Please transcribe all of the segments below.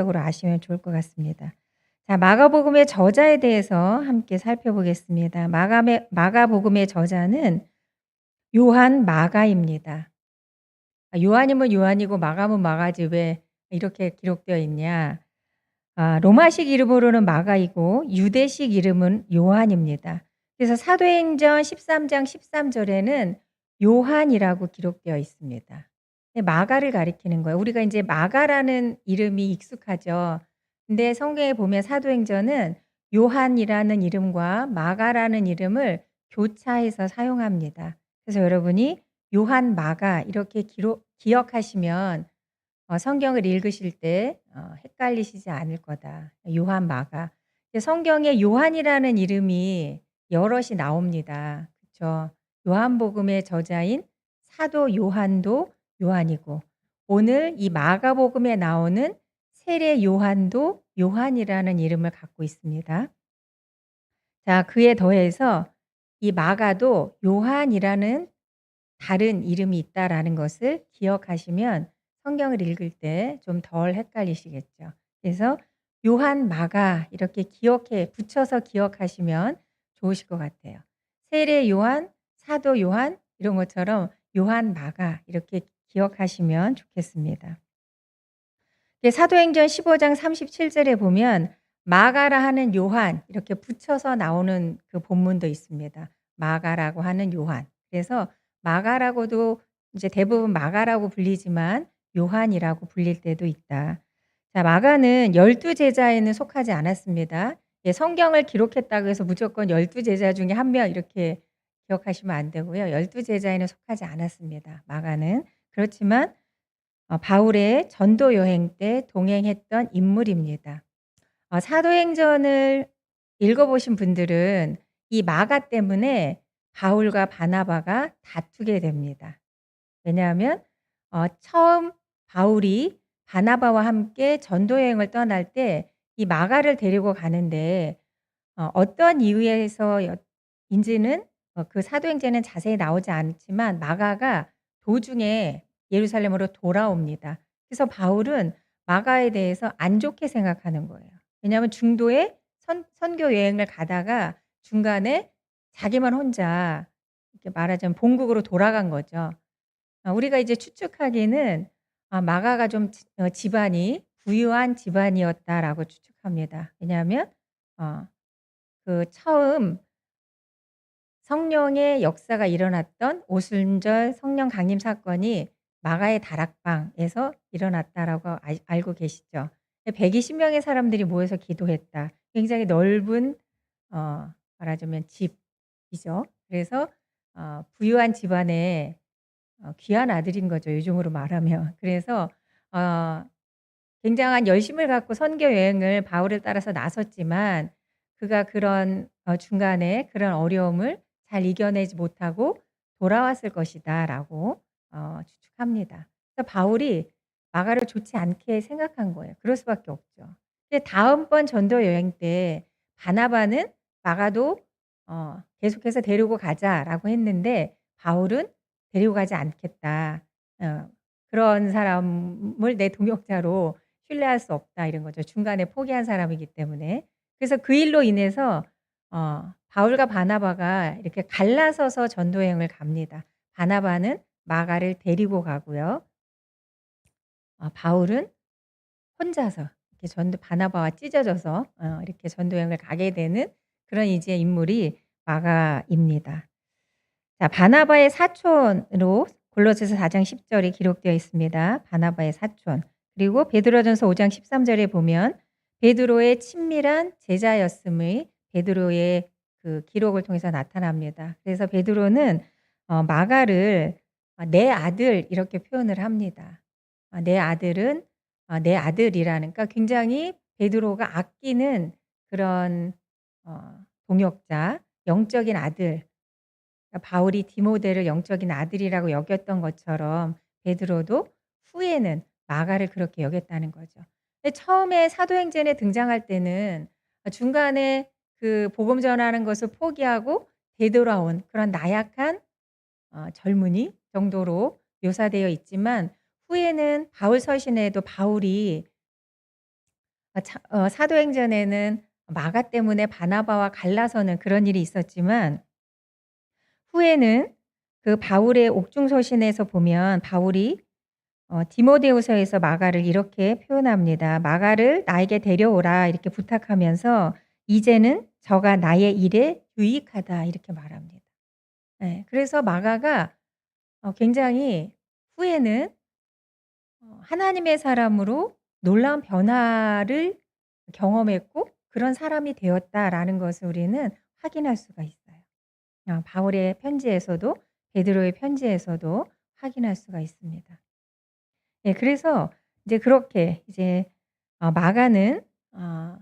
으로 아시면 좋을 것 같습니다. 자, 마가복음의 저자에 대해서 함께 살펴보겠습니다. 마가복음의 저자는 요한 마가입니다. 요한이면 요한이고 마가면 마가지 왜 이렇게 기록되어 있냐. 로마식 이름으로는 마가이고 유대식 이름은 요한입니다. 그래서 사도행전 13장 13절에는 요한이라고 기록되어 있습니다. 근데 마가를 가리키는 거예요. 우리가 이제 마가라는 이름이 익숙하죠. 근데 성경에 보면 사도행전은 요한이라는 이름과 마가라는 이름을 교차해서 사용합니다. 그래서 여러분이 요한 마가 이렇게 기억하시면 성경을 읽으실 때 헷갈리시지 않을 거다. 요한 마가. 성경에 요한이라는 이름이 여럿이 나옵니다. 그쵸? 요한복음의 저자인 사도 요한도 요한이고 오늘 이 마가복음에 나오는 세례 요한도 요한이라는 이름을 갖고 있습니다. 자, 그에 더해서 이 마가도 요한이라는 다른 이름이 있다라는 것을 기억하시면 성경을 읽을 때 좀 덜 헷갈리시겠죠. 그래서 요한 마가 이렇게 붙여서 기억하시면 좋으실 것 같아요. 세례 요한, 사도 요한 이런 것처럼 요한 마가 이렇게 기억하시면 좋겠습니다. 사도행전 15장 37절에 보면 마가라 하는 요한 이렇게 붙여서 나오는 그 본문도 있습니다. 마가라고 하는 요한. 그래서 마가라고도 이제 대부분 마가라고 불리지만 요한이라고 불릴 때도 있다. 자, 마가는 12 제자에는 속하지 않았습니다. 성경을 기록했다고 해서 무조건 12 제자 중에 한 명 이렇게 기억하시면 안 되고요. 12 제자에는 속하지 않았습니다. 마가는. 그렇지만 바울의 전도 여행 때 동행했던 인물입니다. 사도행전을 읽어보신 분들은 이 마가 때문에 바울과 바나바가 다투게 됩니다. 왜냐하면 처음 바울이 바나바와 함께 전도 여행을 떠날 때 이 마가를 데리고 가는데 어떤 이유에서인지는 그 사도행전에는 자세히 나오지 않지만 마가가 도중에 예루살렘으로 돌아옵니다. 그래서 바울은 마가에 대해서 안 좋게 생각하는 거예요. 왜냐하면 중도에 선교 여행을 가다가 중간에 자기만 혼자 이렇게 말하자면 본국으로 돌아간 거죠. 우리가 이제 추측하기는 마가가 좀 집안이 부유한 집안이었다라고 추측합니다. 왜냐하면 그 처음 성령의 역사가 일어났던 오순절 성령 강림 사건이 마가의 다락방에서 일어났다라고 알고 계시죠. 120 명의 사람들이 모여서 기도했다. 굉장히 넓은 말하자면 집이죠. 그래서 부유한 집안의 귀한 아들인 거죠, 요즘으로 말하면. 그래서 어 굉장한 열심을 갖고 선교 여행을 바울을 따라서 나섰지만 그가 그런 중간에 그런 어려움을 잘 이겨내지 못하고 돌아왔을 것이다라고 추측합니다. 그래서 바울이 마가를 좋지 않게 생각한 거예요. 그럴 수밖에 없죠. 근데 다음번 전도 여행 때 바나바는 마가도 "계속해서 데리고 가자."라고 했는데 바울은 "데리고 가지 않겠다. 그런 사람을 내 동역자로 신뢰할 수 없다." 이런 거죠. 중간에 포기한 사람이기 때문에. 그래서 그 일로 인해서 바울과 바나바가 이렇게 갈라서서 전도 여행을 갑니다. 바나바는 마가를 데리고 가고요. 바울은 혼자서 이렇게 바나바와 찢어져서 이렇게 전도 여행을 가게 되는 그런 이제 인물이 마가입니다. 자, 바나바의 사촌으로 골로새서 4장 10 절에 기록되어 있습니다. 바나바의 사촌. 그리고 베드로전서 5장 13 절에 보면 베드로의 친밀한 제자였음의 베드로의 그 기록을 통해서 나타납니다. 그래서 베드로는 마가를 "내 아들." 이렇게 표현을 합니다. 내 아들은 내 아들이라는 그러니까 굉장히 베드로가 아끼는 그런 동역자, 영적인 아들 그러니까 바울이 디모데를 영적인 아들이라고 여겼던 것처럼 베드로도 후에는 마가를 그렇게 여겼다는 거죠. 근데 처음에 사도행전에 등장할 때는 중간에 그 복음 전하는 것을 포기하고 되돌아온 그런 나약한 젊은이 정도로 묘사되어 있지만 후에는 바울 서신에도 바울이 사도행전에는 마가 때문에 바나바와 갈라서는 그런 일이 있었지만 후에는 그 바울의 옥중서신에서 보면 바울이 디모데후서에서 마가를 이렇게 표현합니다. "마가를 나에게 데려오라." 이렇게 부탁하면서 "이제는 저가 나의 일에 유익하다." 이렇게 말합니다. 예. 그래서 마가가 굉장히 후에는 하나님의 사람으로 놀라운 변화를 경험했고 '그런 사람이 되었다.'라는 것을 우리는 확인할 수가 있어요. 바울의 편지에서도 베드로의 편지에서도 확인할 수가 있습니다. 예, 그래서 이제 그렇게 이제 마가는 어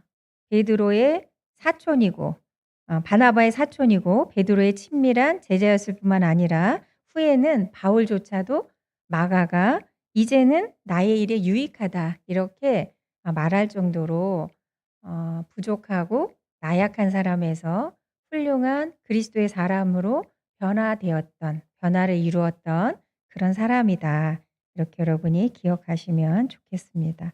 베드로의 사촌이고 바나바의 사촌이고 베드로의 친밀한 제자였을 뿐만 아니라 후에는 바울조차도 마가가 "이제는 나의 일에 유익하다." 이렇게 말할 정도로 부족하고 나약한 사람에서 훌륭한 그리스도의 사람으로 변화를 이루었던 그런 사람이다. 이렇게 여러분이 기억하시면 좋겠습니다.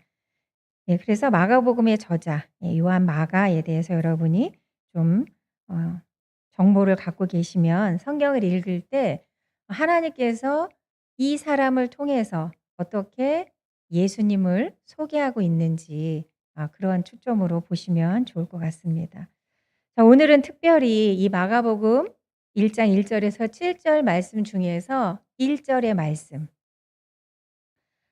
예, 그래서 마가복음의 저자 요한 마가에 대해서 여러분이 좀 정보를 갖고 계시면 성경을 읽을 때 하나님께서 이 사람을 통해서 어떻게 예수님을 소개하고 있는지 그런 초점으로 보시면 좋을 것 같습니다. 자, 오늘은 특별히 이 마가복음 1장 1 절에서 7절 말씀 중에서 1 절의 말씀,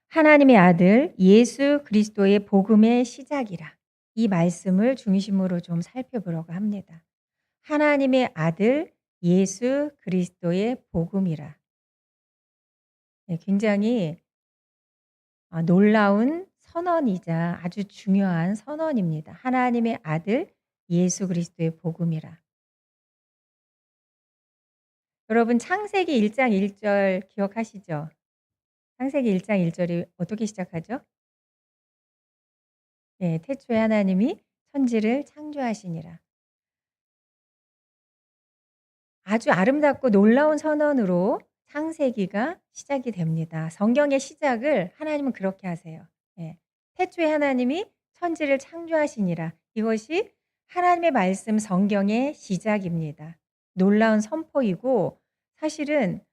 하나님의 아들 예수 그리스도의 복음의 시작이라, 이 말씀을 중심으로 좀 살펴보려고 합니다. 하나님의 아들 예수 그리스도의 복음이라. 네, 굉장히 놀라운 선언이자 아주 중요한 선언입니다. 하나님의 아들 예수 그리스도의 복음이라. 여러분 창세기 1장 1절 기억하시죠? 창세기 1장 1 절이 어떻게 시작하죠? 네. 태초에 하나님이 천지를 창조하시니라. 아주 아름답고 놀라운 선언으로 창세기가 시작이 됩니다. 성경의 시작을 하나님은 그렇게 하세요. 예. 태초에 하나님이 천지를 창조하시니라. 이것이 하나님의 말씀 성경의 시작입니다. 놀라운 선포이고 사실은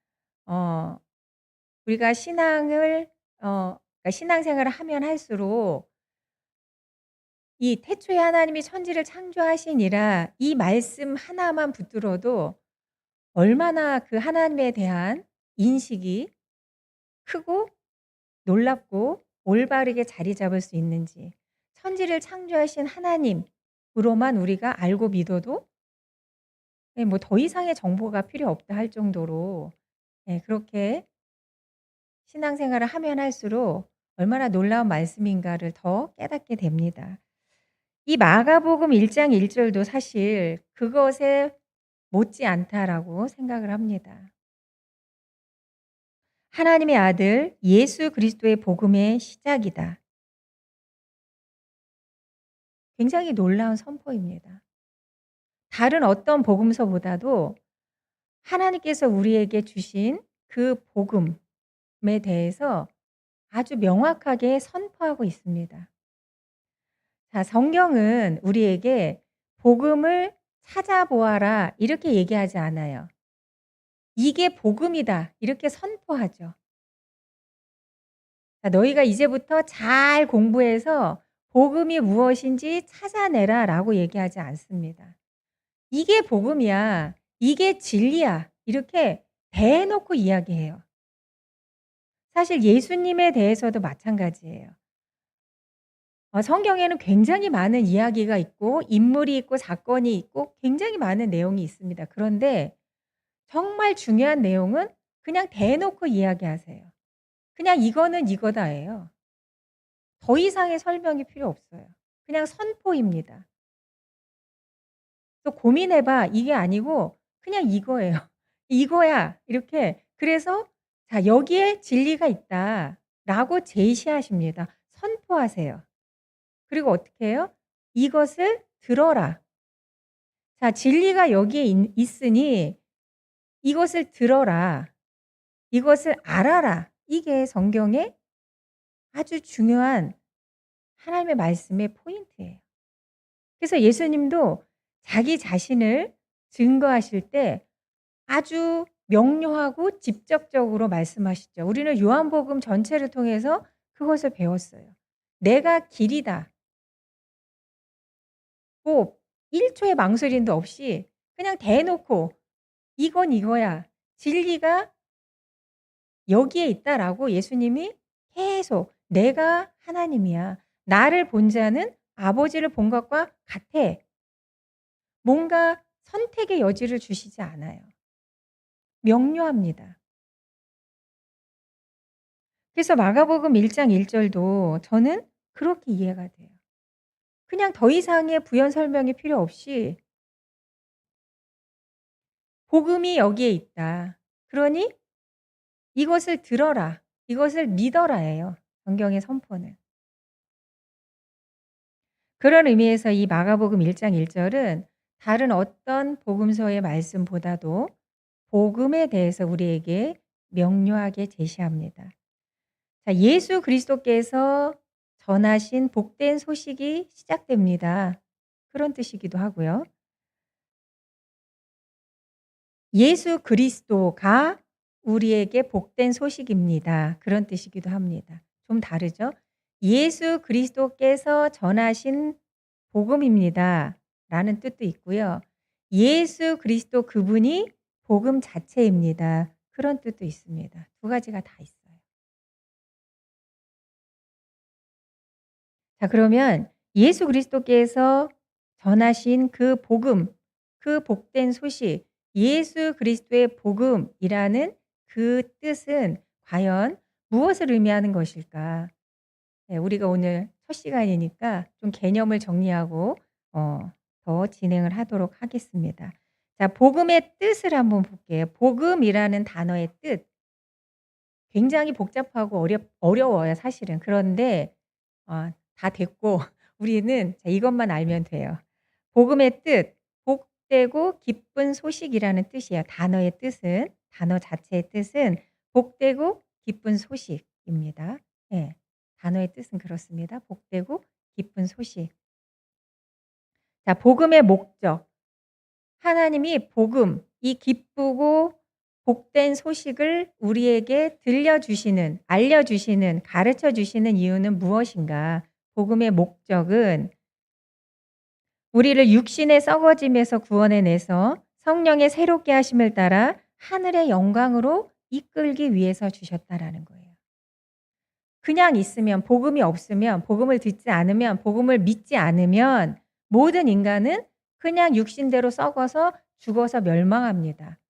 어 우리가 그러니까 신앙생활을 하면 할수록 이 태초에 하나님이 천지를 창조하시니라 이 말씀 하나만 붙들어도 얼마나 그 하나님에 대한 인식이 크고 놀랍고 올바르게 자리 잡을 수 있는지, 천지를 창조하신 하나님으로만 우리가 알고 믿어도 예, 뭐 더 이상의 정보가 필요 없다 할 정도로 예, 그렇게 신앙생활을 하면 할수록 얼마나 놀라운 말씀인가를 더 깨닫게 됩니다. 이 마가복음 1장 1 절도 사실 그것에 못지않다라고 생각을 합니다. 하나님의 아들 예수 그리스도의 복음의 시작이다. 굉장히 놀라운 선포입니다. 다른 어떤 복음서보다도 하나님께서 우리에게 주신 그 복음에 대해서 아주 명확하게 선포하고 있습니다. 자, 성경은 우리에게 복음을 찾아보아라 이렇게 얘기하지 않아요. 이게 복음이다 이렇게 선포하죠. 자, 너희가 이제부터 잘 공부해서 복음이 무엇인지 찾아내라라고 얘기하지 않습니다. 이게 복음이야. 이게 진리야. 이렇게 대놓고 이야기해요. 사실 예수님에 대해서도 마찬가지예요. 성경에는 굉장히 많은 이야기가 있고 인물이 있고 사건이 있고 굉장히 많은 내용이 있습니다. 그런데 정말 중요한 내용은 그냥 대놓고 이야기하세요. 그냥 "이거는 이거다."예요. 더 이상의 설명이 필요 없어요. 그냥 선포입니다. 또 "고민해 봐." 이게 아니고 그냥 이거예요. "이거야." 이렇게 그래서 "자, 여기에 진리가 있다."라고 제시하십니다. 선포하세요. 그리고 어떻게 해요? "이것을 들어라. 자, 진리가 여기에 있으니 이것을 들어라. 이것을 알아라." 이게 성경의 아주 중요한 하나님의 말씀의 포인트예요. 그래서 예수님도 자기 자신을 증거하실 때 아주 명료하고 직접적으로 말씀하시죠. 우리는 요한복음 전체를 통해서 그것을 배웠어요. "내가 길이다." 고 1 초의 망설임도 없이 그냥 대놓고 "이건 이거야. 진리가 여기에 있다."라고 예수님이 계속 "내가 하나님이야. 나를 본 자는 아버지를 본 것과 같아." 뭔가 선택의 여지를 주시지 않아요. 명료합니다. 그래서 마가복음 1장 1 절도 저는 그렇게 이해가 돼요. 그냥 더 이상의 부연 설명이 필요 없이 "복음이 여기에 있다. 그러니 이것을 들어라. 이것을 믿어라."예요, 성경의 선포는. 그런 의미에서 이 마가복음 1장 1 절은 다른 어떤 복음서의 말씀보다도 복음에 대해서 우리에게 명료하게 제시합니다. 자, 예수 그리스도께서 전하신 복된 소식이 시작됩니다. 그런 뜻이기도 하고요. 예수 그리스도가 우리에게 복된 소식입니다. 그런 뜻이기도 합니다. 좀 다르죠? 예수 그리스도께서 전하신 복음입니다. 라는 뜻도 있고요. 예수 그리스도 그분이 복음 자체입니다. 그런 뜻도 있습니다. 두 가지가 다 있어요. 자, 그러면 예수 그리스도께서 전하신 그 복음, 그 복된 소식, 예수 그리스도의 복음이라는 그 뜻은 과연 무엇을 의미하는 것일까? 네, 우리가 오늘 첫 시간이니까 좀 개념을 정리하고 어 더 진행을 하도록 하겠습니다. 자, 복음의 뜻을 한번 볼게요. 복음이라는 단어의 뜻 굉장히 복잡하고 어려워요, 사실은. 그런데 다 됐고 우리는 자, 이것만 알면 돼요. 복음의 뜻, 복되고 기쁜 소식이라는 뜻이에요. 단어 자체의 뜻은 복되고 기쁜 소식입니다. 예. 단어의 뜻은 그렇습니다. 복되고 기쁜 소식. 자, 복음의 목적. 하나님이 복음, 이 기쁘고 복된 소식을 우리에게 들려주시는, 알려주시는, 가르쳐 주시는 이유는 무엇인가? 복음의 목적은 우리를 육신의 썩어짐에서 구원해 내서 성령의 새롭게 하심을 따라 하늘의 영광으로 이끌기 위해서 주셨다라는 거예요. 그냥 있으면 복음이 없으면 복음을 듣지 않으면 복음을 믿지 않으면 모든 인간은 그냥 육신대로 썩어서 죽어서 멸망합니다.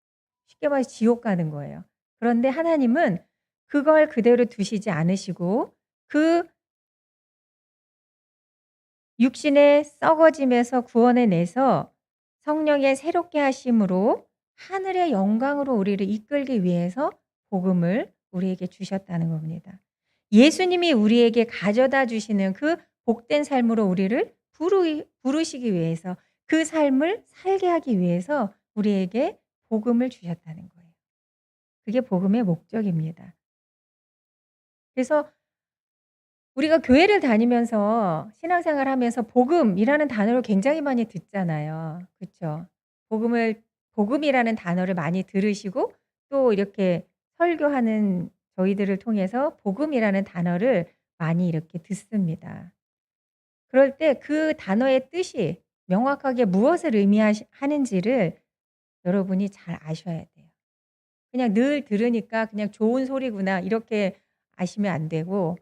쉽게 말해서 지옥 가는 거예요. 그런데 하나님은 그걸 그대로 두시지 않으시고 그 육신의 썩어짐에서 구원해 내서 성령의 새롭게 하심으로 하늘의 영광으로 우리를 이끌기 위해서 복음을 우리에게 주셨다는 겁니다. 예수님이 우리에게 가져다 주시는 그 복된 삶으로 우리를 부르시기 위해서 그 삶을 살게 하기 위해서 우리에게 복음을 주셨다는 거예요. 그게 복음의 목적입니다. 그래서 우리가 교회를 다니면서 신앙생활하면서 복음이라는 단어를 굉장히 많이 듣잖아요. 그쵸? 복음이라는 단어를 많이 들으시고 또 이렇게 설교하는 저희들을 통해서 복음이라는 단어를 많이 이렇게 듣습니다. 그럴 때 그 단어의 뜻이 명확하게 무엇을 하는지를 여러분이 잘 아셔야 돼요. 그냥 늘 들으니까 '그냥 좋은 소리구나.' 이렇게 아시면 안 되고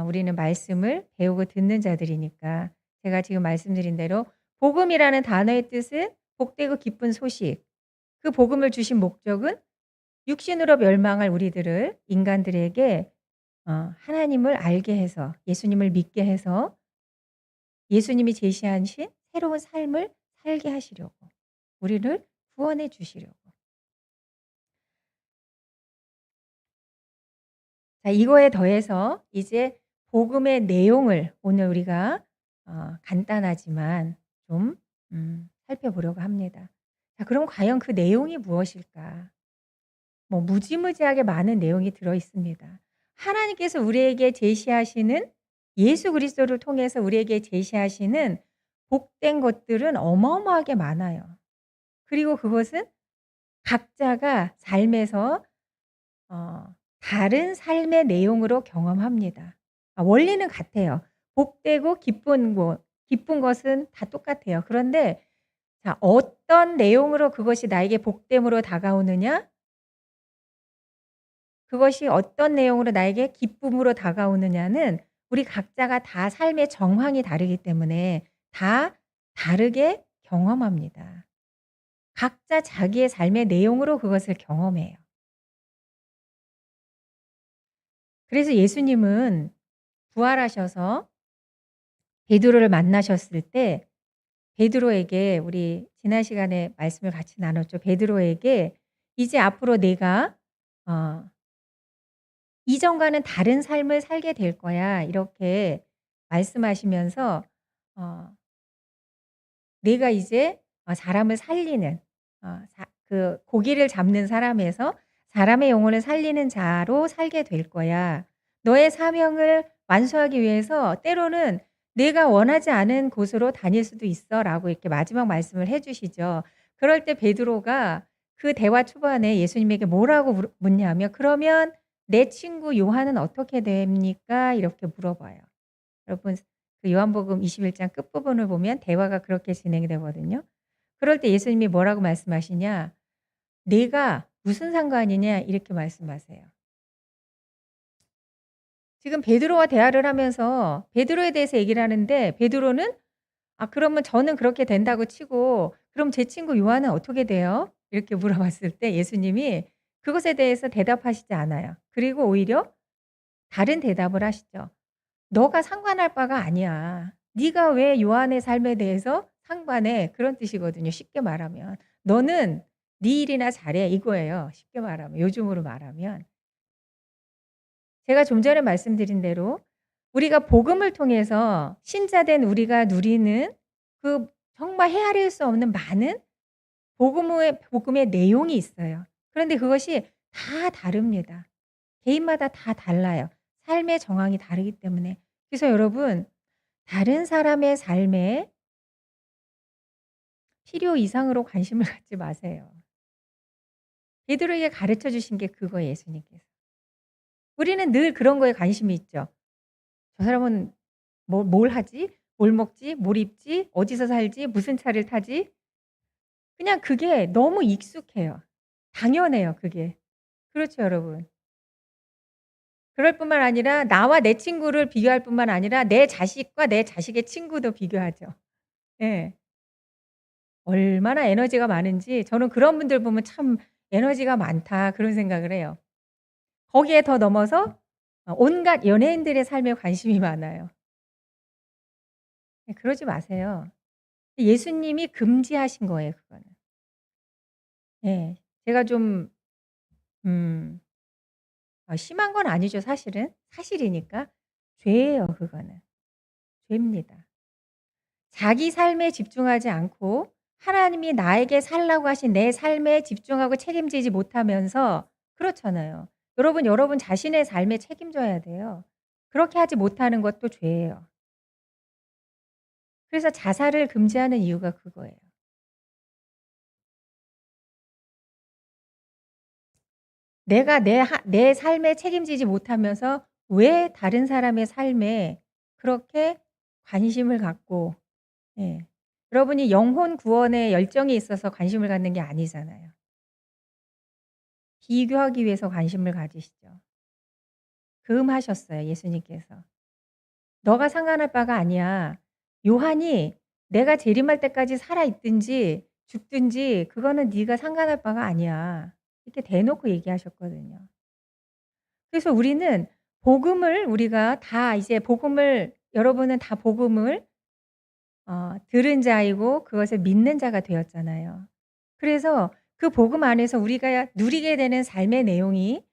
우리는 말씀을 배우고 듣는 자들이니까 제가 지금 말씀드린 대로 복음이라는 단어의 뜻은 복되고 기쁜 소식. 그 복음을 주신 목적은 육신으로 멸망할 우리들을 인간들에게 하나님을 알게 해서 예수님을 믿게 해서 예수님이 제시하신 새로운 삶을 살게 하시려고 우리를 구원해 주시려고. 자, 이거에 더해서 이제 복음의 내용을 오늘 우리가 간단하지만 좀 살펴보려고 합니다. 자, 그럼 과연 그 내용이 무엇일까? 뭐 무지무지하게 많은 내용이 들어 있습니다. 하나님께서 우리에게 제시하시는 예수 그리스도를 통해서 우리에게 제시하시는 복된 것들은 어마어마하게 많아요. 그리고 그것은 각자가 삶에서 다른 삶의 내용으로 경험합니다. 원리는 같아요. 복되고 기쁜 것은 다 똑같아요. 그런데 자, 어떤 내용으로 그것이 나에게 복됨으로 다가오느냐? 그것이 어떤 내용으로 나에게 기쁨으로 다가오느냐는 우리 각자가 다 삶의 정황이 다르기 때문에 다 다르게 경험합니다. 각자 자기의 삶의 내용으로 그것을 경험해요. 그래서 예수님은 부활하셔서 베드로를 만나셨을 때 베드로에게 우리 지난 시간에 말씀을 같이 나눴죠. 베드로에게 "이제 앞으로 내가 어 이전과는 다른 삶을 살게 될 거야." 이렇게 말씀하시면서 어 "내가 이제 사람을 살리는 고기를 잡는 사람에서 사람의 영혼을 살리는 자로 살게 될 거야. 너의 사명을 완수하기 위해서 때로는 내가 원하지 않은 곳으로 다닐 수도 있어."라고 이렇게 마지막 말씀을 해 주시죠. 그럴 때 베드로가 그 대화 초반에 예수님에게 뭐라고 묻냐면 "그러면 내 친구 요한은 어떻게 됩니까?" 이렇게 물어봐요. 여러분 그 요한복음 21장 끝부분을 보면 대화가 그렇게 진행이 되거든요. 그럴 때 예수님이 뭐라고 말씀하시냐? "네가 무슨 상관이냐?" 이렇게 말씀하세요. 지금 베드로와 대화를 하면서 베드로에 대해서 얘기를 하는데 베드로는 그러면 저는 그렇게 된다고 치고 그럼 제 친구 요한은 어떻게 돼요?" 이렇게 물어봤을 때 예수님이 그것에 대해서 대답하시지 않아요. 그리고 오히려 다른 대답을 하시죠. "너가 상관할 바가 아니야. 네가 왜 요한의 삶에 대해서 상관해?" 그런 뜻이거든요, 쉽게 말하면. "너는 네 일이나 잘해." 이거예요, 쉽게 말하면. 요즘으로 말하면. 제가 좀 전에 말씀드린 대로 우리가 복음을 통해서 신자된 우리가 누리는 그 정말 헤아릴 수 없는 많은 복음의 내용이 있어요. 그런데 그것이 다 다릅니다. 개인마다 다 달라요. 삶의 정황이 다르기 때문에. 그래서 여러분 다른 사람의 삶에 필요 이상으로 관심을 갖지 마세요. 베드로에게 가르쳐 주신 게 그거예요, 예수님께서. 우리는 늘 그런 거에 관심이 있죠. '저 사람은 뭘 하지? 뭘 먹지? 뭘 입지? 어디서 살지? 무슨 차를 타지?' 그냥 그게 너무 익숙해요. 당연해요, 그게. 그렇죠, 여러분. 그럴 뿐만 아니라 나와 내 친구를 비교할 뿐만 아니라 내 자식과 내 자식의 친구도 비교하죠. 예. 얼마나 에너지가 많은지 저는 그런 분들 보면 '참 에너지가 많다.' 그런 생각을 해요. 거기에 더 넘어서 온갖 연예인들의 삶에 관심이 많아요. 네, 그러지 마세요. 예수님이 금지하신 거예요 그거는. 예. 제가 좀 음 심한 건 아니죠 사실은. 사실이니까. 죄예요 그거는. 죄입니다. 자기 삶에 집중하지 않고 하나님이 나에게 살라고 하신 내 삶에 집중하고 책임지지 못하면서 그렇잖아요. 여러분 자신의 삶에 책임져야 돼요. 그렇게 하지 못하는 것도 죄예요. 그래서 자살을 금지하는 이유가 그거예요. 내가 내 삶에 책임지지 못하면서 왜 다른 사람의 삶에 그렇게 관심을 갖고 예. 여러분이 영혼 구원에 열정이 있어서 관심을 갖는 게 아니잖아요. 비교하기 위해서 관심을 가지시죠. 금하셨어요 예수님께서. "너가 상관할 바가 아니야. 요한이 내가 재림할 때까지 살아 있든지 죽든지 그거는 네가 상관할 바가 아니야." 이렇게 대놓고 얘기하셨거든요. 그래서 우리는 복음을 우리가 다 이제 복음을 여러분은 다 복음을 들은 자이고 그것을 믿는 자가 되었잖아요. 그래서 그 복음 안에서 우리가 누리게 되는 삶의 내용이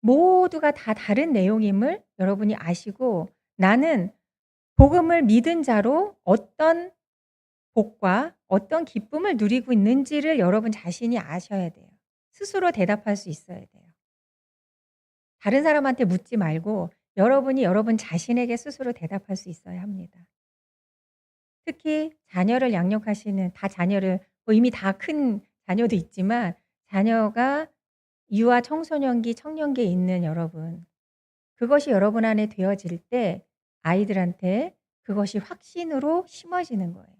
모두가 다 다른 내용임을 여러분이 아시고 나는 복음을 믿은 자로 어떤 복과 어떤 기쁨을 누리고 있는지를 여러분 자신이 아셔야 돼요. 스스로 대답할 수 있어야 돼요. 다른 사람한테 묻지 말고 여러분이 여러분 자신에게 스스로 대답할 수 있어야 합니다. 특히 자녀를 양육하시는 다 자녀를 뭐 이미 다 큰 자녀도 있지만 자녀가 유아 청소년기, 청년기에 있는 여러분 그것이 여러분 안에 되어질 때 아이들한테 그것이 확신으로 심어지는 거예요.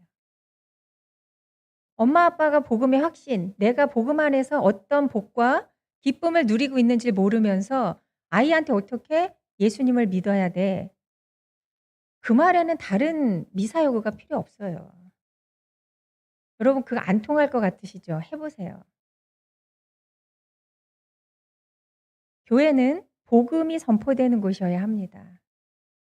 엄마 아빠가 복음의 확신, 내가 복음 안에서 어떤 복과 기쁨을 누리고 있는지 모르면서 아이한테 어떻게 "예수님을 믿어야 돼." 그 말에는 다른 미사여구가 필요 없어요. 여러분 그거 안 통할 것 같으시죠? 해 보세요. 교회는 복음이 선포되는 곳이어야 합니다.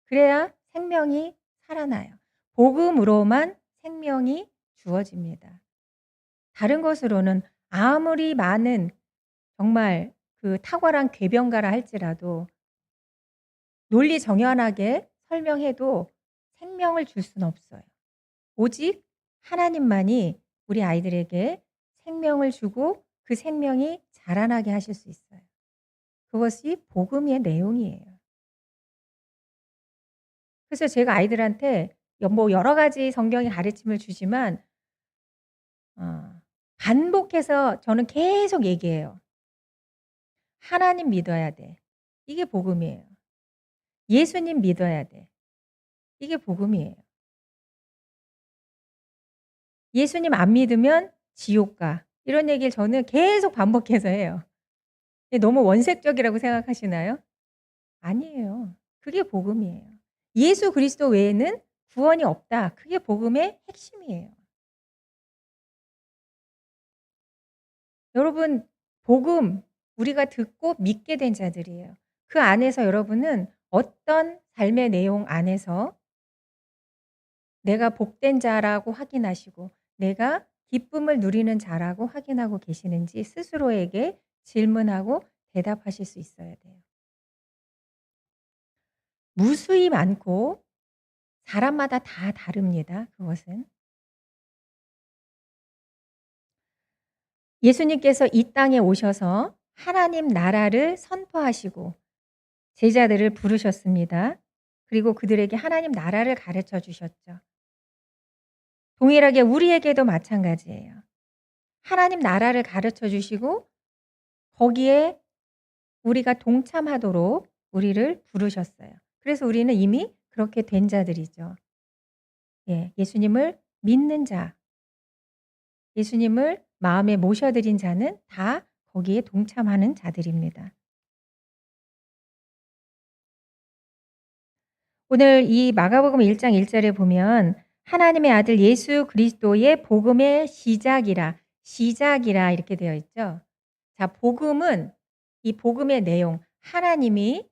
그래야 생명이 살아나요. 복음으로만 생명이 주어집니다. 다른 것으로는 아무리 많은 정말 그 탁월한 궤변가라 할지라도 논리 정연하게 설명해도 생명을 줄 수는 없어요. 오직 하나님만이 우리 아이들에게 생명을 주고 그 생명이 자라나게 하실 수 있어요. 그것이 복음의 내용이에요. 그래서 제가 아이들한테 뭐 여러 가지 성경의 가르침을 주지만 반복해서 저는 계속 얘기해요. 하나님 믿어야 돼. 이게 복음이에요. 예수님 믿어야 돼. 이게 복음이에요. 예수님 안 믿으면 지옥 가. 이런 얘기를 저는 계속 반복해서 해요. 너무 원색적이라고 생각하시나요? 아니에요. 그게 복음이에요. 예수 그리스도 외에는 구원이 없다. 그게 복음의 핵심이에요. 여러분 복음 우리가 듣고 믿게 된 자들이에요. 그 안에서 여러분은 어떤 삶의 내용 안에서 내가 복된 자라고 확인하시고 내가 기쁨을 누리는 자라고 확인하고 계시는지 스스로에게 질문하고 대답하실 수 있어야 돼요. 무수히 많고 사람마다 다 다릅니다, 그것은. 예수님께서 이 땅에 오셔서 하나님 나라를 선포하시고 제자들을 부르셨습니다. 그리고 그들에게 하나님 나라를 가르쳐 주셨죠. 동일하게 우리에게도 마찬가지예요. 하나님 나라를 가르쳐 주시고 거기에 우리가 동참하도록 우리를 부르셨어요. 그래서 우리는 이미 그렇게 된 자들이죠. 예, 예수님을 믿는 자, 예수님을 마음에 모셔드린 자는 다 거기에 동참하는 자들입니다. 오늘 이 마가복음 1장 1 절에 보면 하나님의 아들 예수 그리스도의 복음의 시작이라 이렇게 되어 있죠. 자, 복음은 이 복음의 내용, 하나님이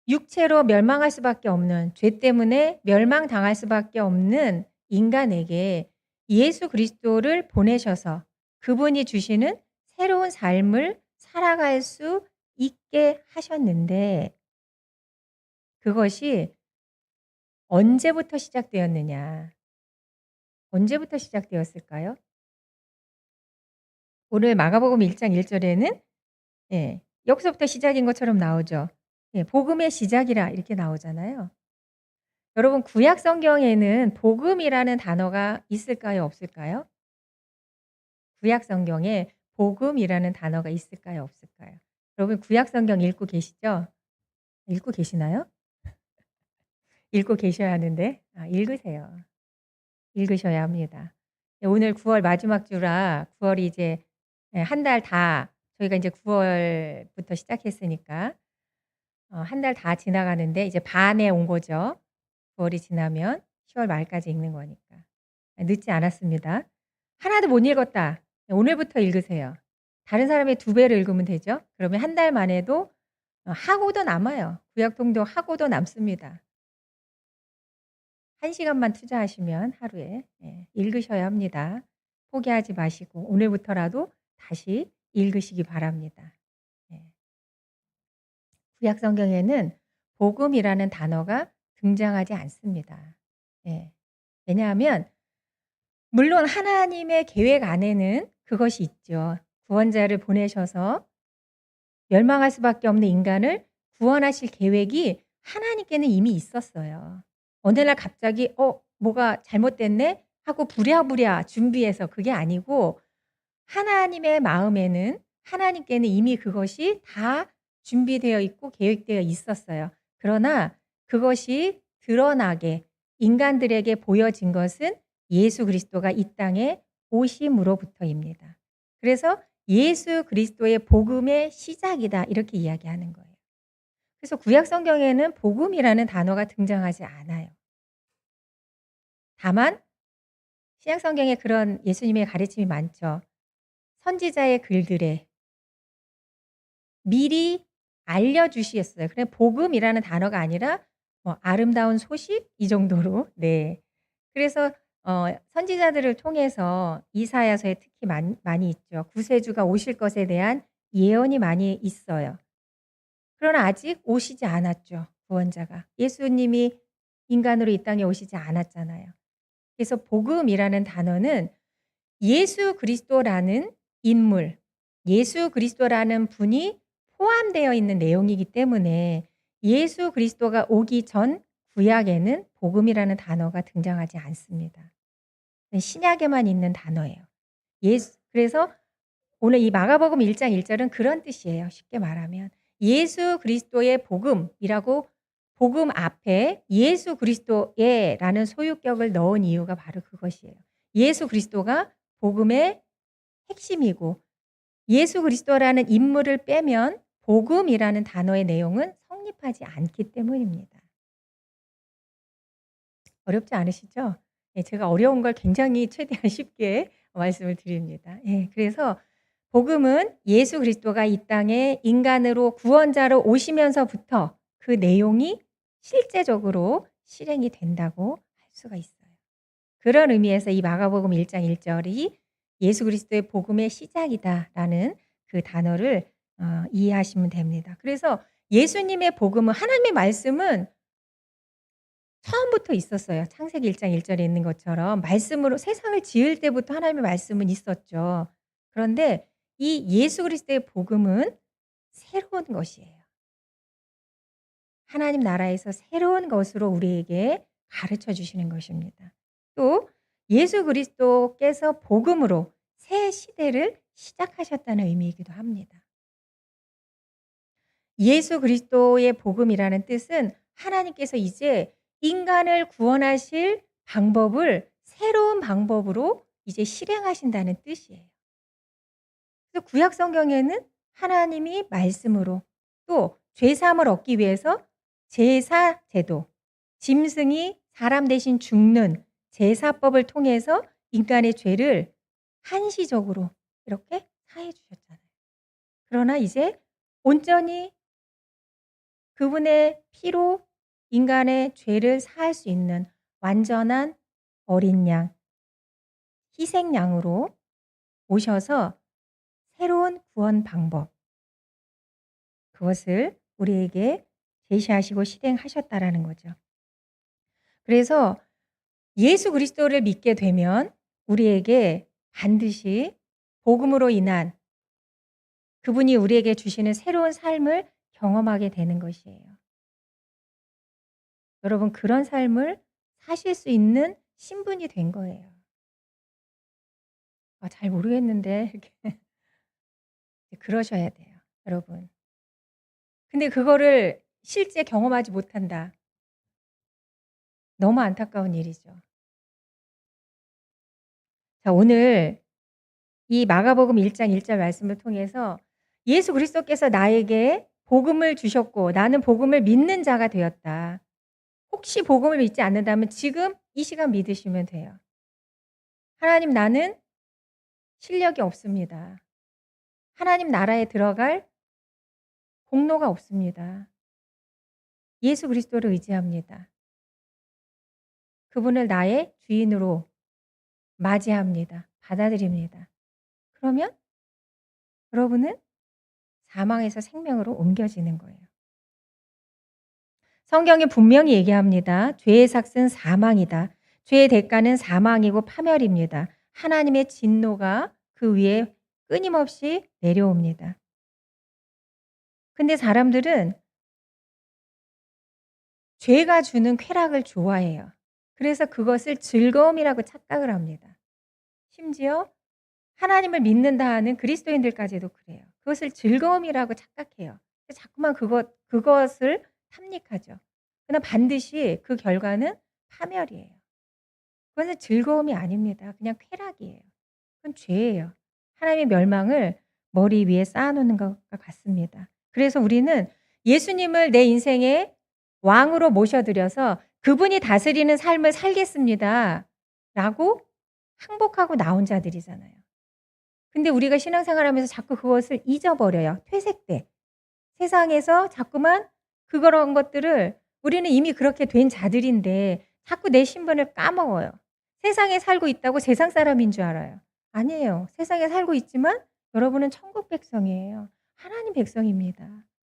육체로 멸망할 수밖에 없는 죄 때문에 멸망당할 수밖에 없는 인간에게 예수 그리스도를 보내셔서 그분이 주시는 새로운 삶을 살아갈 수 있게 하셨는데 그것이 언제부터 시작되었느냐? 언제부터 시작되었을까요? 오늘 마가복음 1장 1 절에는 예, 여기서부터 시작인 것처럼 나오죠. 예, 복음의 시작이라 이렇게 나오잖아요. 여러분 구약 성경에는 복음이라는 단어가 있을까요? 없을까요? 구약 성경에 복음이라는 단어가 있을까요? 없을까요? 여러분 구약 성경 읽고 계시죠? 읽고 계시나요? 읽고 계셔야 하는데 읽으세요. 읽으셔야 합니다. 예, 오늘 9월 마지막 주라 9 월이 이제 예, 한 달 다 저희가 이제 9 월부터 시작했으니까 한 달 다 지나가는데 이제 반에 온 거죠. 9 월이 지나면 10월 말까지 읽는 거니까. 늦지 않았습니다. 하나도 못 읽었다. 오늘부터 읽으세요. 다른 사람의 2 배를 읽으면 되죠. 그러면 한 달 만에도 하고도 남아요. 구약 통독 하고도 남습니다. 1 시간만 투자하시면 하루에 예, 읽으셔야 합니다. 포기하지 마시고 오늘부터라도 다시 읽으시기 바랍니다. 예. 구약 성경에는 복음이라는 단어가 등장하지 않습니다. 예. 왜냐하면 물론 하나님의 계획 안에는 그것이 있죠. 구원자를 보내셔서 멸망할 수밖에 없는 인간을 구원하실 계획이 하나님께는 이미 있었어요. 어느 날 갑자기 '어 뭐가 잘못됐네.' 하고 부랴부랴 준비해서 그게 아니고 하나님의 마음에는 하나님께는 이미 그것이 다 준비되어 있고 계획되어 있었어요. 그러나 그것이 드러나게 인간들에게 보여진 것은 예수 그리스도가 이 땅에 오심으로부터입니다. 그래서 "예수 그리스도의 복음의 시작이다." 이렇게 이야기하는 거예요. 그래서 구약 성경에는 복음이라는 단어가 등장하지 않아요. 다만 신약 성경에 그런 예수님의 가르침이 많죠. 선지자의 글들에 미리 알려주시겠어요. 그냥 복음이라는 단어가 아니라 뭐 아름다운 소식 이 정도로 네. 그래서 선지자들을 통해서 이사야서에 특히 많이 있죠. 구세주가 오실 것에 대한 예언이 많이 있어요. 그러나 아직 오시지 않았죠, 구원자가. 예수님이 인간으로 이 땅에 오시지 않았잖아요. 그래서 복음이라는 단어는 예수 그리스도라는 인물, 예수 그리스도라는 분이 포함되어 있는 내용이기 때문에 예수 그리스도가 오기 전 구약에는 복음이라는 단어가 등장하지 않습니다. 신약에만 있는 단어예요. 그래서 오늘 이 마가복음 1장 1 절은 그런 뜻이에요. 쉽게 말하면 예수 그리스도의 복음이라고 복음 앞에 예수 그리스도의라는 소유격을 넣은 이유가 바로 그것이에요. 예수 그리스도가 복음의 핵심이고 예수 그리스도라는 인물을 빼면 복음이라는 단어의 내용은 성립하지 않기 때문입니다. 어렵지 않으시죠? 예, 제가 어려운 걸 굉장히 최대한 쉽게 말씀을 드립니다. 예, 그래서 복음은 예수 그리스도가 이 땅에 인간으로 구원자로 오시면서부터 그 내용이 실제적으로 실행이 된다고 할 수가 있어요. 그런 의미에서 이 마가복음 1장 1 절이 예수 그리스도의 복음의 시작이다라는 그 단어를 이해하시면 됩니다. 그래서 예수님의 복음은 하나님의 말씀은 처음부터 있었어요. 창세기 1장 1 절에 있는 것처럼 말씀으로 세상을 지을 때부터 하나님의 말씀은 있었죠. 그런데 이 예수 그리스도의 복음은 새로운 것이에요. 하나님 나라에서 새로운 것으로 우리에게 가르쳐 주시는 것입니다. 또 예수 그리스도께서 복음으로 새 시대를 시작하셨다는 의미이기도 합니다. 예수 그리스도의 복음이라는 뜻은 하나님께서 이제 인간을 구원하실 방법을 새로운 방법으로 이제 실행하신다는 뜻이에요. 그래서 구약 성경에는 하나님이 말씀으로 또 죄 사함을 얻기 위해서 제사 제도, 짐승이 사람 대신 죽는 제사법을 통해서 인간의 죄를 한시적으로 이렇게 사해 주셨잖아요. 그러나 이제 온전히 그분의 피로 인간의 죄를 사할 수 있는 완전한 어린 양, 희생양으로 오셔서 새로운 구원 방법 그것을 우리에게 제시하시고 실행하셨다라는 거죠. 그래서 예수 그리스도를 믿게 되면 우리에게 반드시 복음으로 인한 그분이 우리에게 주시는 새로운 삶을 경험하게 되는 것이에요. 여러분 그런 삶을 사실 수 있는 신분이 된 거예요. 아 잘 모르겠는데 이렇게 그러셔야 돼요, 여러분. 근데 그거를 실제 경험하지 못한다. 너무 안타까운 일이죠. 자 오늘 이 마가복음 1장 1절 말씀을 통해서 예수 그리스도께서 나에게 복음을 주셨고 나는 복음을 믿는 자가 되었다. 혹시 복음을 믿지 않는다면 지금 이 시간 믿으시면 돼요. 하나님 나는 실력이 없습니다. 하나님 나라에 들어갈 공로가 없습니다. 예수 그리스도를 의지합니다. 그분을 나의 주인으로 맞이합니다. 받아들입니다. 그러면 여러분은 사망에서 생명으로 옮겨지는 거예요. 성경에 분명히 얘기합니다. 죄의 삭은 사망이다. 죄의 대가는 사망이고 파멸입니다. 하나님의 진노가 그 위에 끊임없이 내려옵니다. 근데 사람들은 죄가 주는 쾌락을 좋아해요. 그래서 그것을 즐거움이라고 착각을 합니다. 심지어 하나님을 믿는다 하는 그리스도인들까지도 그래요. 그것을 즐거움이라고 착각해요. 자꾸만 그것을 탐닉하죠. 그러나 반드시 그 결과는 파멸이에요. 그것은 즐거움이 아닙니다. 그냥 쾌락이에요. 그건 죄예요. 하나님의 멸망을 머리 위에 쌓아 놓는 것과 같습니다. 그래서 우리는 예수님을 내 인생의 왕으로 모셔드려서 그분이 다스리는 삶을 살겠습니다. 라고 항복하고 나온 자들이잖아요. 근데 우리가 신앙생활하면서 자꾸 그것을 잊어버려요. 퇴색돼. 세상에서 자꾸만 그런 것들을 우리는 이미 그렇게 된 자들인데 자꾸 내 신분을 까먹어요. 세상에 살고 있다고 세상 사람인 줄 알아요. 아니에요. 세상에 살고 있지만 여러분은 천국 백성이에요. 하나님 백성입니다.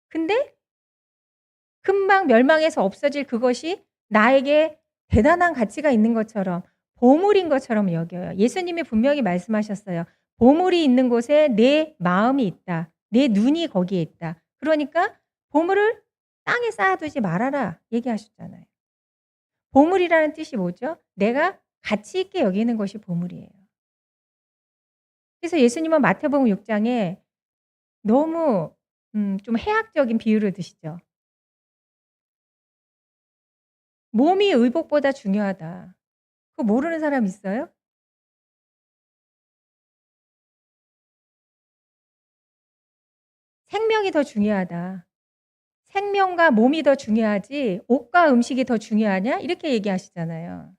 근데 금방 멸망해서 없어질 그것이 나에게 대단한 가치가 있는 것처럼 보물인 것처럼 여겨요. 예수님이 분명히 말씀하셨어요. 보물이 있는 곳에 내 마음이 있다. 내 눈이 거기에 있다. 그러니까 보물을 땅에 쌓아두지 말아라 얘기하셨잖아요. 보물이라는 뜻이 뭐죠? 내가 가치 있게 여기는 것이 보물이에요. 그래서 예수님은 마태복음 6장에 너무 좀 해학적인 비유를 드시죠. 몸이 의복보다 중요하다. 그거 모르는 사람 있어요? 생명이 더 중요하다. 생명과 몸이 더 중요하지 옷과 음식이 더 중요하냐? 이렇게 얘기하시잖아요.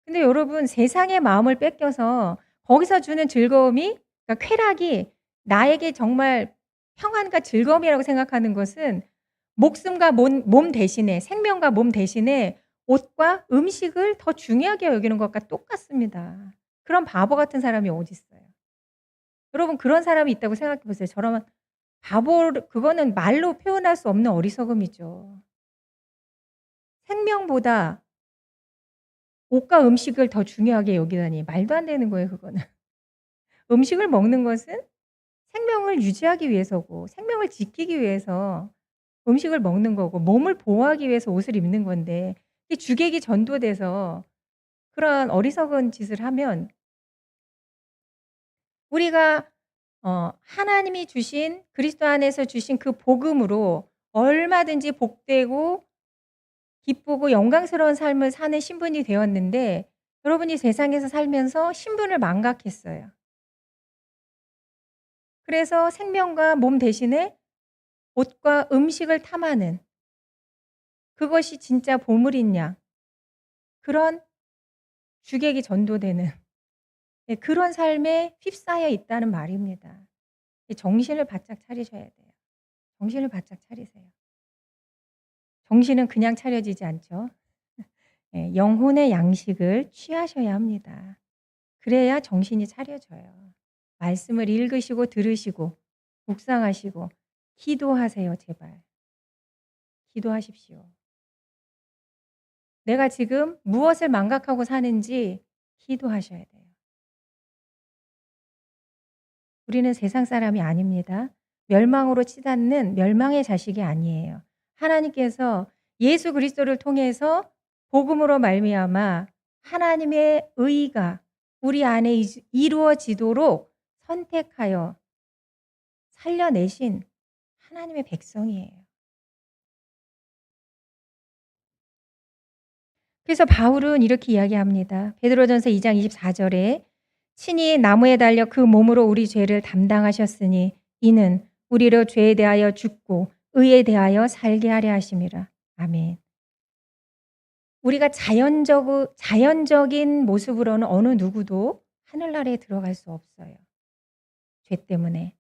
근데 여러분 세상의 마음을 뺏겨서 거기서 주는 즐거움이 그러니까 쾌락이 나에게 정말 평안과 즐거움이라고 생각하는 것은 목숨과 몸 대신에 생명과 몸 대신에 옷과 음식을 더 중요하게 여기는 것과 똑같습니다. 그런 바보 같은 사람이 어디 있어요. 여러분 그런 사람이 있다고 생각해 보세요. 저러면 그거는 말로 표현할 수 없는 어리석음이죠. 생명보다 옷과 음식을 더 중요하게 여기다니 말도 안 되는 거예요 그거는. 음식을 먹는 것은 생명을 유지하기 위해서고 생명을 지키기 위해서 음식을 먹는 거고 몸을 보호하기 위해서 옷을 입는 건데 이 주객이 전도돼서 그런 어리석은 짓을 하면 우리가 하나님이 주신 그리스도 안에서 주신 그 복음으로 얼마든지 복되고 기쁘고 영광스러운 삶을 사는 신분이 되었는데 여러분이 세상에서 살면서 신분을 망각했어요. 그래서 생명과 몸 대신에 옷과 음식을 탐하는 그것이 진짜 보물인 양 그런 주객이 전도되는 예 그런 삶에 휩싸여 있다는 말입니다. 정신을 바짝 차리셔야 돼요. 정신을 바짝 차리세요. 정신은 그냥 차려지지 않죠. 예 영혼의 양식을 취하셔야 합니다. 그래야 정신이 차려져요. 말씀을 읽으시고 들으시고 묵상하시고 기도하세요 제발. 기도하십시오. 내가 지금 무엇을 망각하고 사는지 기도하셔야 돼요. 우리는 세상 사람이 아닙니다. 멸망으로 치닫는 멸망의 자식이 아니에요. 하나님께서 예수 그리스도를 통해서 복음으로 말미암아 하나님의 의가 우리 안에 이루어지도록 선택하여 살려내신 하나님의 백성이에요. 그래서 바울은 이렇게 이야기합니다. 베드로전서 2장 24절에 친히 나무에 달려 그 몸으로 우리 죄를 담당하셨으니 이는 우리로 죄에 대하여 죽고 의에 대하여 살게 하려 하심이라. 아멘. 우리가 자연적인 모습으로는 어느 누구도 하늘나라에 들어갈 수 없어요. 죄 때문에.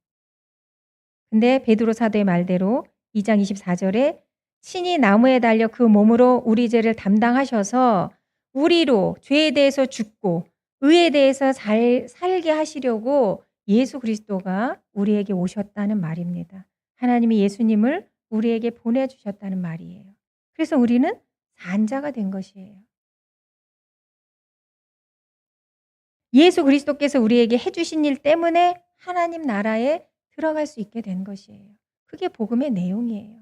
근데 베드로 사도의 말대로 2장 24절에 친히 나무에 달려 그 몸으로 우리 죄를 담당하셔서 우리로 죄에 대해서 죽고 의에 대해서 살게 하시려고 예수 그리스도가 우리에게 오셨다는 말입니다. 하나님이 예수님을 우리에게 보내주셨다는 말이에요. 그래서 우리는 산자가 된 것이에요. 예수 그리스도께서 우리에게 해주신 일 때문에 하나님 나라에 들어갈 수 있게 된 것이에요. 그게 복음의 내용이에요.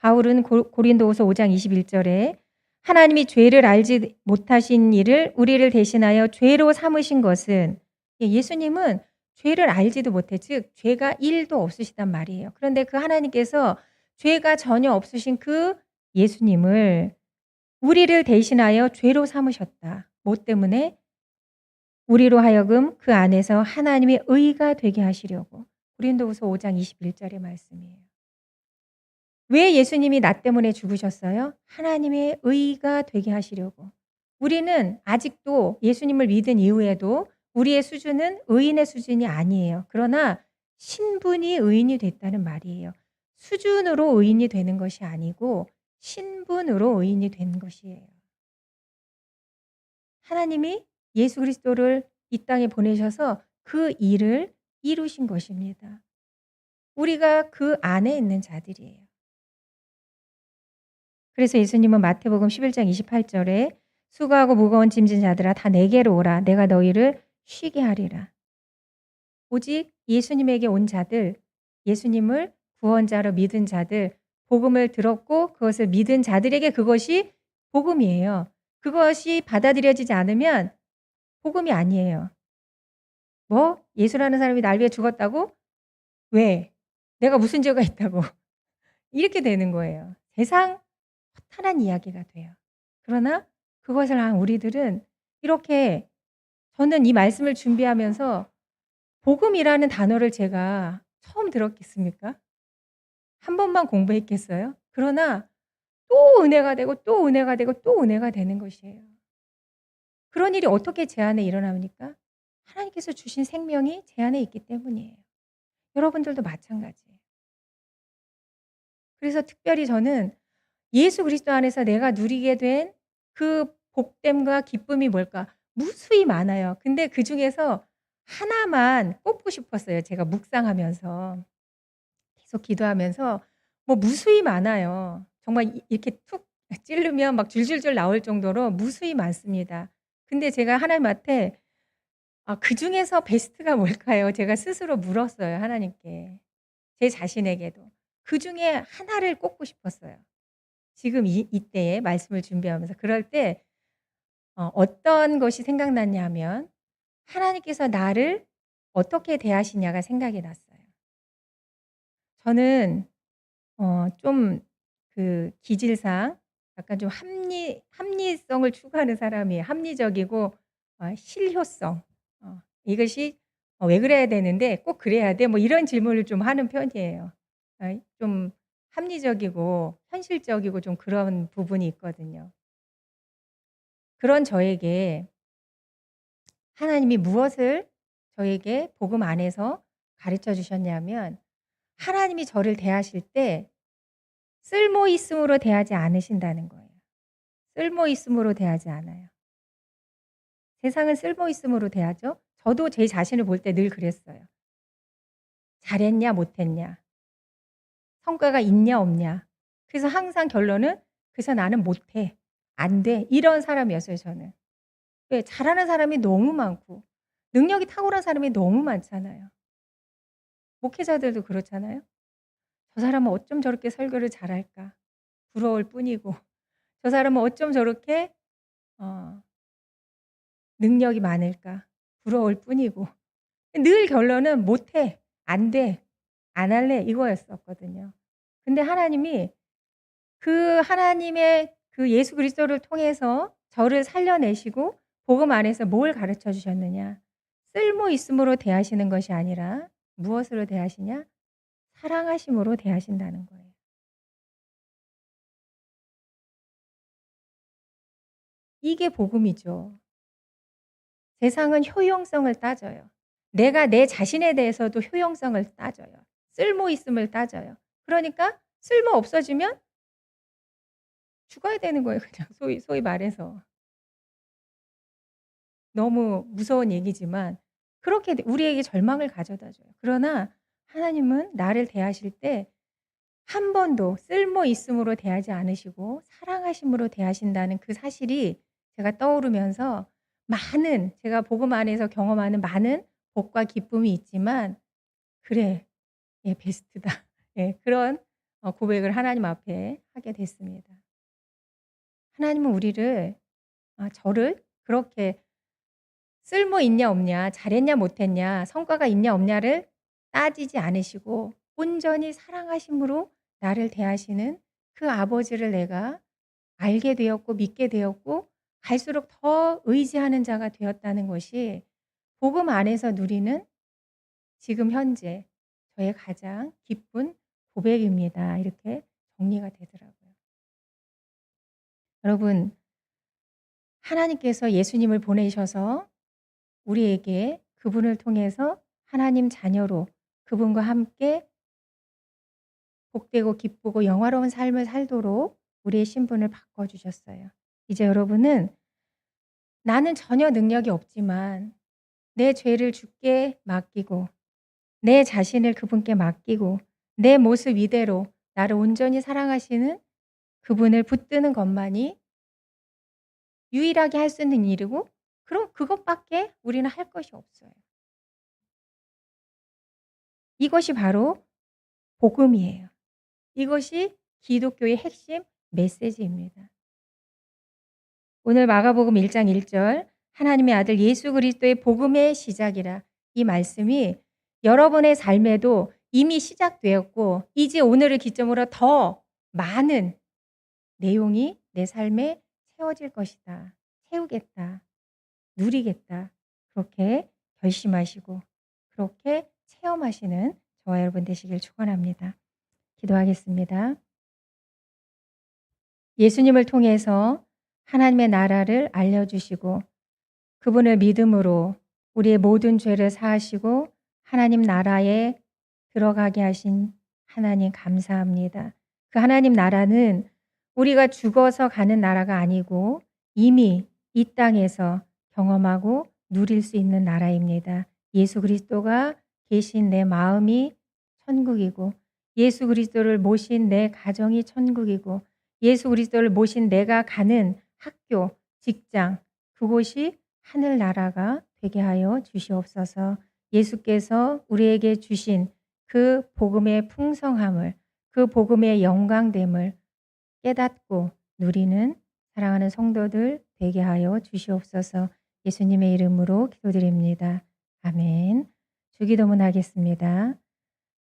바울은 고린도후서 5장 21 절에 하나님이 죄를 알지 못하신 이를 우리를 대신하여 죄로 삼으신 것은, 예수님은 죄를 알지도 못해, 즉 죄가 1도 없으시단 말이에요. 그런데 그 하나님께서 죄가 전혀 없으신 그 예수님을 우리를 대신하여 죄로 삼으셨다. 뭐 때문에? 우리로 하여금 그 안에서 하나님의 의가 되게 하시려고. 고린도후서 5장 21 절의 말씀이에요. 왜 예수님이 나 때문에 죽으셨어요? 하나님의 의가 되게 하시려고. 우리는 아직도 예수님을 믿은 이후에도 우리의 수준은 의인의 수준이 아니에요. 그러나 신분이 의인이 됐다는 말이에요. 수준으로 의인이 되는 것이 아니고 신분으로 의인이 된 것이에요. 하나님이 예수 그리스도를 이 땅에 보내셔서 그 일을 이루신 것입니다. 우리가 그 안에 있는 자들이에요. 그래서 예수님은 마태복음 11장 28 절에 수고하고 무거운 짐진 자들아 다 내게로 오라. 내가 너희를 쉬게 하리라. 오직 예수님에게 온 자들, 예수님을 구원자로 믿은 자들, 복음을 들었고 그것을 믿은 자들에게 그것이 복음이에요. 그것이 받아들여지지 않으면 복음이 아니에요. 뭐? 예수라는 사람이 날 위해 죽었다고? 왜? 내가 무슨 죄가 있다고? 이렇게 되는 거예요. 세상 허탄한 이야기가 돼요. 그러나 그것을 한 우리들은 이렇게, 저는 이 말씀을 준비하면서 복음이라는 단어를 제가 처음 들었겠습니까? 한 번만 공부했겠어요? 그러나 또 은혜가 되고 또 은혜가 되고 또 은혜가 되는 것이에요. 그런 일이 어떻게 제 안에 일어납니까? 하나님께서 주신 생명이 제 안에 있기 때문이에요. 여러분들도 마찬가지예요. 그래서 특별히 저는 예수 그리스도 안에서 내가 누리게 된 그 복됨과 기쁨이 뭘까? 무수히 많아요. 근데 그중에서 하나만 꼽고 싶었어요, 제가 묵상하면서. 계속 기도하면서 뭐 무수히 많아요. 정말 이렇게 툭 찌르면 막 줄줄줄 나올 정도로 무수히 많습니다. 근데 제가 하나님한테 그중에서 베스트가 뭘까요? 제가 스스로 물었어요, 하나님께. 제 자신에게도. 그중에 하나를 꼽고 싶었어요. 지금 이때에 말씀을 준비하면서. 그럴 때 어떤 것이 생각났냐 하면 하나님께서 나를 어떻게 대하시냐가 생각이 났어요. 저는 좀 그 기질상 약간 좀 합리성을 추구하는 사람이에요. 합리적이고 실효성. 이것이 왜 그래야 되는데 꼭 그래야 돼? 뭐 이런 질문을 좀 하는 편이에요. 좀 합리적이고 현실적이고 좀 그런 부분이 있거든요. 그런 저에게 하나님이 무엇을 저에게 복음 안에서 가르쳐 주셨냐면, 하나님이 저를 대하실 때 쓸모 있음으로 대하지 않으신다는 거예요. 쓸모 있음으로 대하지 않아요. 세상은 쓸모 있음으로 대하죠. 저도 제 자신을 볼 때 늘 그랬어요. 잘했냐 못했냐. 성과가 있냐 없냐. 그래서 항상 결론은 그래서 나는 못해. 안 돼. 이런 사람이었어요, 저는. 왜? 잘하는 사람이 너무 많고 능력이 탁월한 사람이 너무 많잖아요. 목회자들도 그렇잖아요. '저 사람은 어쩜 저렇게 설교를 잘할까.' 부러울 뿐이고 '저 사람은 어쩜 저렇게 어 능력이 많을까.' 부러울 뿐이고 늘 결론은 '못해. 안 돼. 안 할래.' 이거였었거든요. 근데 하나님이 그 하나님의 그 예수 그리스도를 통해서 저를 살려내시고 복음 안에서 뭘 가르쳐 주셨느냐. 쓸모 있음으로 대하시는 것이 아니라 무엇으로 대하시냐? 사랑하심으로 대하신다는 거예요. 이게 복음이죠. 세상은 효용성을 따져요. 내가 내 자신에 대해서도 효용성을 따져요. 쓸모 있음을 따져요. 그러니까 쓸모 없어지면 죽어야 되는 거예요, 그냥 소위 말해서. 너무 무서운 얘기지만 그렇게 우리에게 절망을 가져다 줘요. 그러나 하나님은 나를 대하실 때 한 번도 쓸모 있음으로 대하지 않으시고 사랑하심으로 대하신다는 그 사실이 제가 떠오르면서, 많은 제가 복음 안에서 경험하는 많은 복과 기쁨이 있지만 '그래. 얘 베스트다.' 예, 그런 고백을 하나님 앞에 하게 됐습니다. 하나님은 우리를 저를 그렇게 쓸모 있냐 없냐, 잘했냐 못했냐, 성과가 있냐 없냐를 따지지 않으시고 온전히 사랑하심으로 나를 대하시는 그 아버지를 내가 알게 되었고 믿게 되었고 갈수록 더 의지하는 자가 되었다는 것이 복음 안에서 누리는 지금 현재 저의 가장 기쁜 고백입니다. 이렇게 정리가 되더라고요. 여러분, 하나님께서 예수님을 보내셔서 우리에게 그분을 통해서 하나님 자녀로 그분과 함께 복되고 기쁘고 영화로운 삶을 살도록 우리의 신분을 바꿔주셨어요. 이제 여러분은 나는 전혀 능력이 없지만 내 죄를 주께 맡기고 내 자신을 그분께 맡기고 내 모습 이대로 나를 온전히 사랑하시는 그분을 붙드는 것만이 유일하게 할 수 있는 일이고 그럼 그것밖에 우리는 할 것이 없어요. 이것이 바로 복음이에요. 이것이 기독교의 핵심 메시지입니다. 오늘 마가복음 1장 1절 하나님의 아들 예수 그리스도의 복음의 시작이라 이 말씀이 여러분의 삶에도 이미 시작되었고 이제 오늘을 기점으로 더 많은 내용이 내 삶에 채워질 것이다. 채우겠다. 누리겠다. 그렇게 결심하시고 그렇게 체험하시는 저와 여러분 되시길 축원합니다. 기도하겠습니다. 예수님을 통해서 하나님의 나라를 알려주시고 그분을 믿음으로 우리의 모든 죄를 사하시고 하나님 나라에 들어가게 하신 하나님 감사합니다. 그 하나님 나라는 우리가 죽어서 가는 나라가 아니고 이미 이 땅에서 경험하고 누릴 수 있는 나라입니다. 예수 그리스도가 계신 내 마음이 천국이고 예수 그리스도를 모신 내 가정이 천국이고 예수 그리스도를 모신 내가 가는 학교, 직장 그곳이 하늘나라가 되게 하여 주시옵소서. 예수께서 우리에게 주신 그 복음의 풍성함을 그 복음의 영광됨을 깨닫고 누리는 사랑하는 성도들 되게 하여 주시옵소서. 예수님의 이름으로 기도드립니다. 아멘. 주기도문 하겠습니다.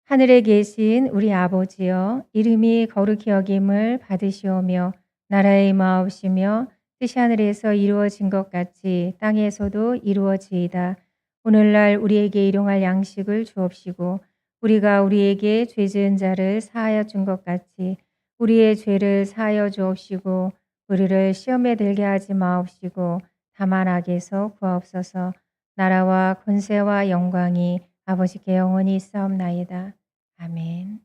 하늘에 계신 우리 아버지여 이름이 거룩히 여김을 받으시오며 나라의 임하옵시며 뜻이 하늘에서 이루어진 것 같이 땅에서도 이루어지이다. 오늘날 우리에게 일용할 양식을 주옵시고 우리가 우리에게 죄 지은 자를 사하여 준 것 같이 우리의 죄를 사하여 주옵시고 우리를 시험에 들게 하지 마옵시고 다만 악에서 구하옵소서. 나라와 권세와 영광이 아버지께 영원히 있사옵나이다. 아멘.